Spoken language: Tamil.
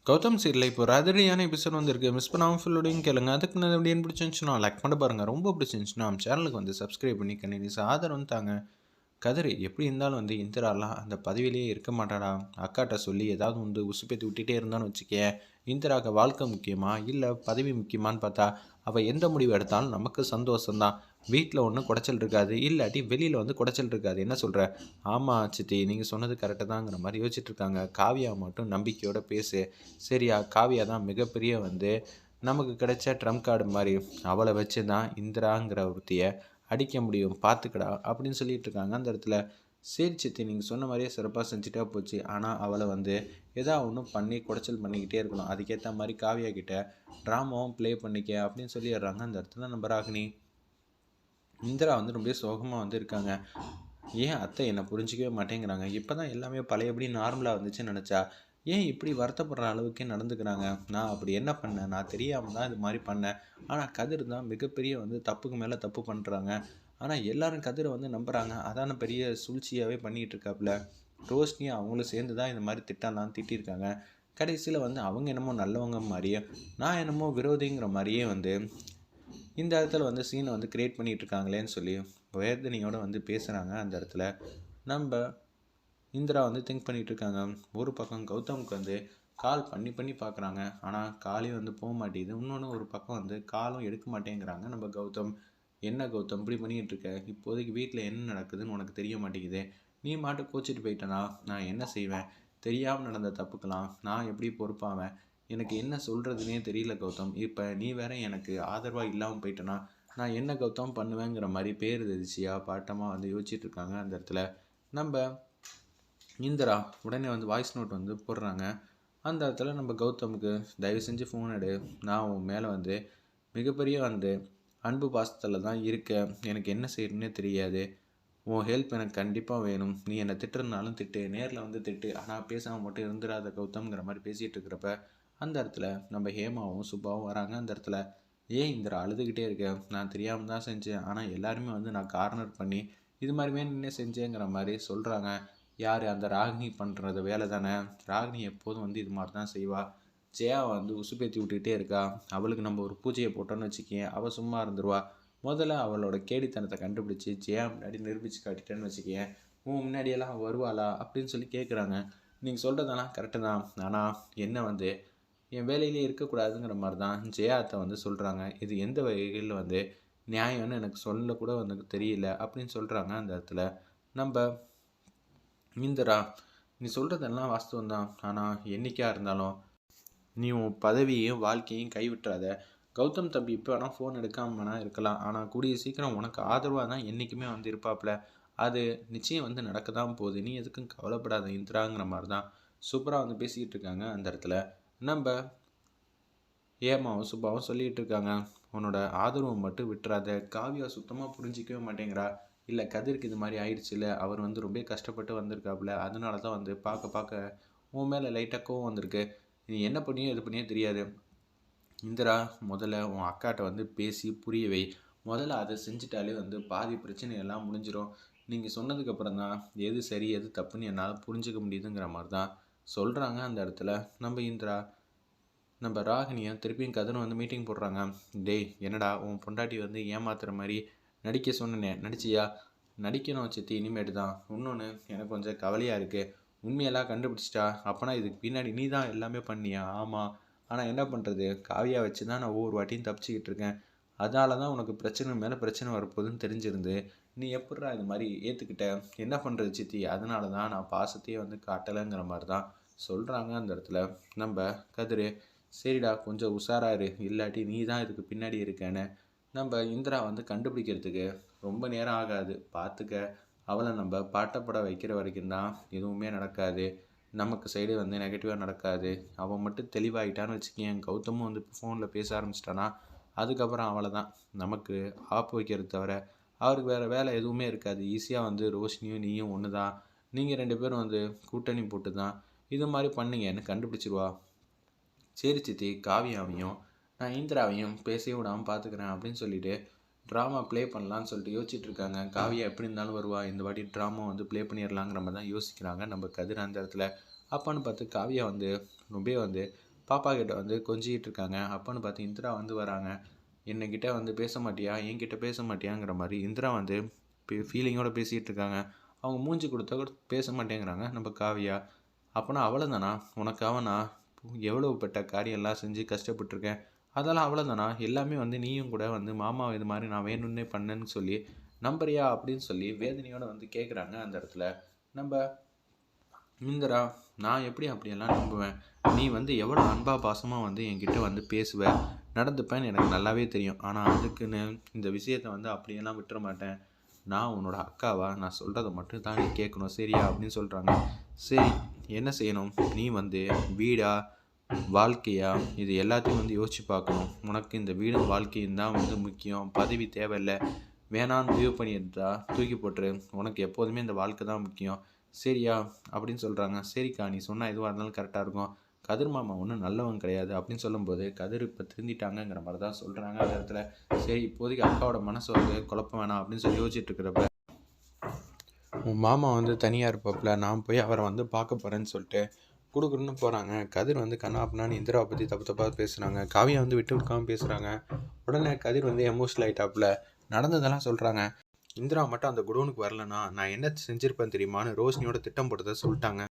கௌதம் சீரில் இப்போ ஒரு அதிரடியான எபிசோட் வந்திருக்கு. மிஸ் பண்ணாமல் ஃபுல்லோடையும் கேளுங்க. அதுக்கு நான் எப்படின்னு பிடிச்சிருந்துச்சுன்னா லைக் பண்ணி பாருங்கள். ரொம்ப பிடிச்சிருந்துச்சுன்னா நம்ம சேனலுக்கு வந்து சப்ஸ்கிரைப் பண்ணி கண்டினியூஸ் ஆதரவு தாங்க. கதிர் எப்படி இருந்தாலும் வந்து இந்திராலாம் அந்த பதவியிலேயே இருக்க மாட்டாடா. அக்காட்ட சொல்லி ஏதாவது வந்து உசுப்பேத்தி விட்டுட்டே இருந்தான்னு வச்சுக்கேன். இந்திராவுக்கு வாழ்க்கை முக்கியமா இல்லை பதவி முக்கியமான்னு பார்த்தா அவள் எந்த முடிவு எடுத்தாலும் நமக்கு சந்தோஷம்தான். வீட்டில் ஒன்றும் குடைச்சல் இருக்காது, இல்லாட்டி வெளியில் வந்து குடைச்சல் இருக்காது. என்ன சொல்கிற? ஆமாம் சித்தி, நீங்கள் சொன்னது கரெக்டு தாங்கிற மாதிரி யோசிச்சுட்டு இருக்காங்க. காவியா மட்டும் நம்பிக்கையோட பேசு. சரியா? காவியா தான் மிகப்பெரிய வந்து நமக்கு கிடைச்ச ட்ரம் கார்டு மாதிரி. அவளை வச்சு தான் இந்திராங்கிற ஒருத்தியை அடிக்க முடியும், பார்த்துக்கடா அப்படின்னு சொல்லிட்டு இருக்காங்க அந்த இடத்துல. சரி சித்தி, நீங்கள் சொன்ன மாதிரியே சிறப்பாக செஞ்சுட்டா போச்சு. ஆனால் அவளை வந்து ஏதாவது ஒன்றும் பண்ணி குடைச்சல் பண்ணிக்கிட்டே இருக்கணும். அதுக்கேற்ற மாதிரி காவியா கிட்ட ட்ராமாவும் ப்ளே பண்ணிக்க அப்படின்னு சொல்லிடுறாங்க அந்த இடத்துல நம்ம ராகினி. இந்திரா வந்து ரொம்ப சோகமாக வந்து இருக்காங்க. ஏன் அத்தை என்னை புரிஞ்சிக்கவே மாட்டேங்கிறாங்க? இப்போ தான் எல்லாமே பழையபடி நார்மலாக வந்துச்சுன்னு நினச்சா ஏன் இப்படி வருத்தப்படுற அளவுக்கே நடந்துக்கிறாங்க? நான் அப்படி என்ன பண்ணேன்? நான் தெரியாமல் தான் இது மாதிரி பண்ணேன். ஆனால் கதிர் தான் மிகப்பெரிய வந்து தப்புக்கு மேலே தப்பு பண்ணுறாங்க. ஆனால் எல்லாரும் கதிரை வந்து நம்புகிறாங்க. அதான பெரிய சூழ்ச்சியாகவே பண்ணிகிட்டு இருக்காப்புல. ரோஷினி அவங்களும் சேர்ந்து தான் இந்த மாதிரி திட்டம்லாம் திட்டிருக்காங்க. கடைசியில் வந்து அவங்க என்னமோ நல்லவங்க மாதிரியே, நான் என்னமோ விரோதிங்கிற மாதிரியே வந்து இந்த இடத்துல வந்து சீனை வந்து கிரியேட் பண்ணிகிட்டு இருக்காங்களேன்னு சொல்லி வேதனையோடு வந்து பேசுகிறாங்க அந்த இடத்துல. நம்ம இந்திரா வந்து திங்க் பண்ணிகிட்டு இருக்காங்க. ஒரு பக்கம் கௌதமுக்கு வந்து கால் பண்ணி பண்ணி பார்க்குறாங்க. ஆனால் காலே வந்து போக மாட்டேங்குது. இன்னொன்று ஒரு பக்கம் வந்து காலும் எடுக்க மாட்டேங்கிறாங்க நம்ம கௌதம். என்ன கௌதம் இப்படி பண்ணிக்கிட்டு இருக்க? இப்போதைக்கு வீட்டில் என்ன நடக்குதுன்னு உனக்கு தெரிய மாட்டேங்குது. நீ மாட்டு கோச்சிட்டு போயிட்டனா நான் என்ன செய்வேன்? தெரியாமல் நடந்த தப்புக்கலாம் நான் எப்படி பொறுப்பாவேன்? எனக்கு என்ன சொல்கிறதுனே தெரியல கௌதம். இப்போ நீ வேற எனக்கு ஆதரவாக இல்லாமல் போயிட்டனா நான் என்ன கௌதம் பண்ணுவேங்கிற மாதிரி பேர் எதிர்ச்சியாக பாட்டமாக வந்து யோசிச்சுட்டு இருக்காங்க அந்த இடத்துல. நம்ம இந்திரா உடனே வந்து வாய்ஸ் நோட் வந்து போடுறாங்க. அந்த இடத்துல நம்ம கௌதமுக்கு தயவு செஞ்சு ஃபோன் எடு. நான் உன் மேலே வந்து மிகப்பெரிய வந்து அன்பு பாசத்தில் தான் இருக்கேன். எனக்கு என்ன செய்யணுன்னே தெரியாது. உன் ஹெல்ப் எனக்கு கண்டிப்பாக வேணும். நீ என்னை திட்டுறதுனாலும் திட்டு, நேரில் வந்து திட்டு, ஆனால் பேசாமல் மட்டும் இருந்துடாத கௌதம்ங்கிற மாதிரி பேசிகிட்டு இருக்கிறப்ப அந்த இடத்துல நம்ம ஹேமாவும் சுப்பாவும் வராங்க அந்த இடத்துல. ஏன் இந்திரா அழுதுகிட்டே இருக்கேன்? நான் தெரியாமல் தான் செஞ்சேன். ஆனால் எல்லாருமே வந்து நான் கார்னர் பண்ணி இது மாதிரிமே நின்று செஞ்சேங்கிற மாதிரி சொல்கிறாங்க. யார்? அந்த ராகினி பண்ணுறது வேலை தானே. ராகினி எப்போதும் வந்து இது மாதிரி தான் செய்வாள். ஜெயா வந்து உசுப்பேற்றி விட்டுக்கிட்டே இருக்கா. அவளுக்கு நம்ம ஒரு பூஜையை போட்டோன்னு வச்சுக்கேன், அவள் சும்மா இருந்துருவா. முதல்ல அவளோட கேடித்தனத்தை கண்டுபிடிச்சி ஜெயா முன்னாடி நிரூபித்து காட்டிட்டேன்னு வச்சுக்கேன், உன் முன்னாடியெல்லாம் வருவாளா அப்படின்னு சொல்லி கேட்குறாங்க. நீங்கள் சொல்கிறதெல்லாம் கரெக்டு தான். ஆனால் என்ன வந்து என் வேலையிலே இருக்கக்கூடாதுங்கிற மாதிரி தான் ஜெயாத்தை வந்து சொல்கிறாங்க. இது எந்த வகையில் வந்து நியாயம்னு எனக்கு சொல்லக்கூட வந்து தெரியல அப்படின்னு சொல்கிறாங்க அந்த இடத்துல. நம்ம இந்திரா, நீ சொல்கிறதெல்லாம் வாஸ்தவம் தான். ஆனால் என்றைக்கா இருந்தாலும் நீ உன் பதவியையும் வாழ்க்கையும் கைவிட்டுறாத. கௌதம் தம்பி இப்போ வேணால் ஃபோன் எடுக்காமனா இருக்கலாம். ஆனால் கூடிய சீக்கிரம் உனக்கு ஆதரவாக தான் என்றைக்குமே வந்து இருப்பாப்புல. அது நிச்சயம் வந்து நடக்க தான் போகுது. நீ எதுக்கும் கவலைப்படாத இந்திராங்கிற மாதிரி தான் சூப்பராக வந்து பேசிக்கிட்டு இருக்காங்க அந்த இடத்துல. நம்ம ஏமாவும் சுப்பாவும் சொல்லிகிட்டு இருக்காங்க. உன்னோட ஆதரவை மட்டும் விட்டுறாத. காவியா சுத்தமாக புரிஞ்சிக்கவே மாட்டேங்கிறா. இல்லை கதிருக்கு இது மாதிரி ஆயிடுச்சுல்ல, அவர் வந்து ரொம்ப கஷ்டப்பட்டு வந்திருக்காப்புல. அதனால தான் வந்து பார்க்க பார்க்க உன் மேலே லைட்டாக கோவம் வந்திருக்கு. நீ என்ன பண்ணியோ எது பண்ணியோ தெரியாது. இந்திரா, முதல்ல உன் அக்காட்ட வந்து பேசி புரிய வை. முதல்ல அதை செஞ்சிட்டாலே வந்து பாதி பிரச்சனை எல்லாம் முடிஞ்சிடும். நீங்கள் சொன்னதுக்கப்புறம் தான் எது சரி எது தப்புன்னு என்னால் புரிஞ்சிக்க முடியுதுங்கிற மாதிரி தான் சொல்கிறாங்க அந்த இடத்துல. நம்ம இந்திரா நம்ம ராகினியை திருப்பியும் கதிரும் வந்து மீட்டிங் போடுறாங்க. டேய் என்னடா உன் பொண்டாட்டி வந்து ஏமாத்துற மாதிரி நடிக்க சொன்னேன், நடிச்சியா? நடிக்கணும் சித்தி, இனிமேட்டு தான். இன்னொன்று எனக்கு கொஞ்சம் கவலையாக இருக்குது. உண்மையெல்லாம் கண்டுபிடிச்சிட்டா அப்போனா இதுக்கு பின்னாடி நீ தான் எல்லாமே பண்ணியா? ஆமாம். ஆனால் என்ன பண்ணுறது, காவியா வச்சு தான் நான் ஒவ்வொரு வாட்டியும் தப்பிச்சிக்கிட்டு இருக்கேன். அதனால தான் உனக்கு பிரச்சனை மேலே பிரச்சனை வரப்போகுதுன்னு தெரிஞ்சிருந்து நீ எப்பட்றா இது மாதிரி ஏற்றுக்கிட்ட? என்ன பண்ணுறது சித்தி? அதனால தான் நான் பாசத்தையே வந்து காட்டலைங்கிற மாதிரி தான் சொல்கிறாங்க அந்த இடத்துல. நம்ம கதிர், சரிடா கொஞ்சம் உஷாராரு, இல்லாட்டி நீ தான் இதுக்கு பின்னாடி இருக்கேன்னு நம்ம இந்திரா வந்து கண்டுபிடிக்கிறதுக்கு ரொம்ப நேரம் ஆகாது, பார்த்துக்க. அவளை நம்ம பாட்டப்பட வைக்கிற வரைக்கும் தான் எதுவுமே நடக்காது. நமக்கு சைடு வந்து நெகட்டிவாக நடக்காது. அவன் மட்டும் தெளிவாகிட்டான்னு வச்சுக்கேன், கௌதமும் வந்து இப்போ ஃபோனில் பேச ஆரம்பிச்சிட்டானா அதுக்கப்புறம் அவளை தான் நமக்கு ஆப்பு வைக்கிறது தவிர அவருக்கு வேறு வேலை எதுவுமே இருக்காது. ஈஸியாக வந்து ரோஷினியும் நீயும் ஒன்று தான், நீங்கள் ரெண்டு பேரும் வந்து கூட்டணி போட்டு தான் இது மாதிரி பண்ணீங்கன்னு கண்டுபிடிச்சிருவா. சரி சித்தி, காவியாவையும் நான் இந்திராவையும் பேசவே விடாமல் பார்த்துக்கிறேன் அப்படின்னு சொல்லிட்டு ட்ராமா ப்ளே பண்ணலான்னு சொல்லிட்டு யோசிச்சுட்டு இருக்காங்க. காவியா எப்படி இருந்தாலும் வருவா, இந்த வாட்டி ட்ராமா வந்து ப்ளே பண்ணிடலாங்கிற மாதிரி தான் யோசிக்கிறாங்க நம்ம கதிர் அந்த இடத்துல. அப்பான்னு பார்த்து காவியா வந்து ரொம்ப வந்து பாப்பா கிட்ட வந்து கொஞ்சிக்கிட்டு இருக்காங்க. அப்போன்னு பார்த்து இந்திரா வந்து வராங்க. என்கிட்ட வந்து பேச மாட்டியா, என்கிட்ட பேச மாட்டியாங்கிற மாதிரி இந்திரா வந்து ஃபீலிங்கோட பேசிகிட்டு இருக்காங்க. அவங்க மூஞ்சி கொடுத்தா கூட பேச மாட்டேங்கிறாங்க நம்ம காவியா. அப்போனா அவ்வளோதானா, உனக்காக நான் எவ்வளவுப்பட்ட காரியம்லாம் செஞ்சு கஷ்டப்பட்டுருக்கேன், அதெல்லாம் அவ்வளோதானா, எல்லாமே வந்து நீயும் கூட வந்து மாமா இது மாதிரி நான் வேணும்னே பண்ணேன்னு சொல்லி நம்புறியா அப்படின்னு சொல்லி வேதனையோட வந்து கேட்குறாங்க. அந்த இடத்துல நம்ம இந்திரா, நான் எப்படி அப்படியெல்லாம் நம்புவேன், நீ வந்து எவ்வளோ அன்பா பாசமாக வந்து என்கிட்ட வந்து பேசுவ நடந்துப்பேன்னு எனக்கு நல்லாவே தெரியும். ஆனால் அதுக்குன்னு இந்த விஷயத்தை வந்து அப்படியெல்லாம் விட்டுற மாட்டேன். நான் உன்னோட அக்காவா, நான் சொல்கிறத மட்டும் தான் நீ கேட்கணும் சரியா அப்படின்னு சொல்கிறாங்க. சரி, என்ன செய்யணும், நீ வந்து வீடா வாழ்க்கையா இது எல்லாத்தையும் வந்து யோசிச்சு பார்க்கணும். உனக்கு இந்த வீடும் வாழ்க்கையும் தான் வந்து முக்கியம், பதவி தேவையில்லை, வேணான்னு முடிவு பண்ணியிருந்தா தூக்கி போட்டுரு, உனக்கு எப்போதுமே இந்த வாழ்க்கை தான் முக்கியம் சரியா அப்படின்னு சொல்கிறாங்க. சரிக்கா, நீ சொன்னால் எதுவாக இருந்தாலும் கரெக்டாக இருக்கும், கதிர் மாமா ஒன்றும் நல்லவங்க கிடையாது அப்படின்னு சொல்லும்போது கதிர் இப்போ திருந்திட்டாங்கங்கிற மாதிரி தான் சொல்கிறாங்க அந்த இடத்துல. சரி, இப்போதைக்கு அக்காவோட மனசு வந்து குழப்பம் வேணாம் அப்படின்னு சொல்லி யோசிச்சுட்டு இருக்கிறப்ப உன் மாமா வந்து தனியாக இருப்பாப்புல, நான் போய் அவரை வந்து பார்க்க போகிறேன்னு சொல்லிட்டு குடுக்குன்னு போகிறாங்க. கதிர் வந்து கண்ணாப்புனான்னு இந்திராவை பற்றி தப்பு தப்பாக பேசுகிறாங்க. காவியா வந்து விட்டு கொடுக்காமல் பேசுகிறாங்க. உடனே கதிர் வந்து எமோஷனல் ஆகிட்டாப்புல நடந்ததெல்லாம் சொல்கிறாங்க. இந்திரா மட்டும் அந்த குடோனுக்கு வரலன்னா நான் என்ன செஞ்சுருப்பேன் தெரியுமான்னு ரோஷினியோட திட்டம் போட்டதை சொல்லிட்டாங்க.